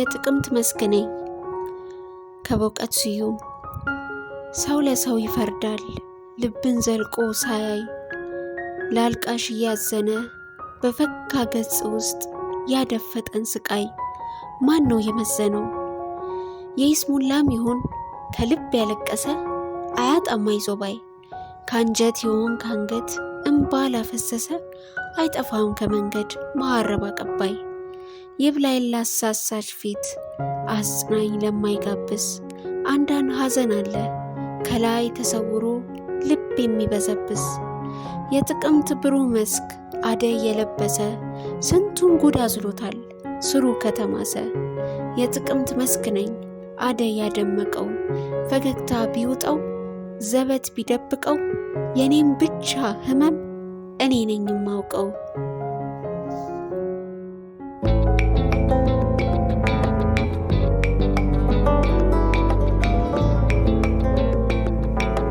የጥቅምት መስክ ነኝ ከበውቀት ስዩም። ሰው ለሰው ይፈርዳል ልብን ዘልቆ ሳያይ፣ ላልቃሽ እያዘነ በፈካ ገጽ ውስጥ ያደፈጠን ስቃይ ማን ነው የመዘነው? የይስሙላም ይሁን ከልብ ያለቀሰ አያጣም አይዞባይ፣ ካንጀት ይሁን ካንገት እንባ ላፈሰሰ አይጠፋም ከመንገድ መሐረብ አቀባይ። ይብላኝ ላሳሳች ፊት አጽናኝ ለማይጋብስ አንዳን ሐዘን አለ ከላይ ተሰውሮ ልብ የሚበዘብስ። የጥቅምት ብሩህ መስክ አደይ የለበሰ ስንቱን ጉድ አዝሎታል ስሩ ከተማሰ። የጥቅምት መስክ ነኝ አደይ ያደመቀው ፈገግታ ቢውጠው ዘበት ቢደብቀው፣ የኔም ብቻ ህመም እኔ ነኝ የማውቀው።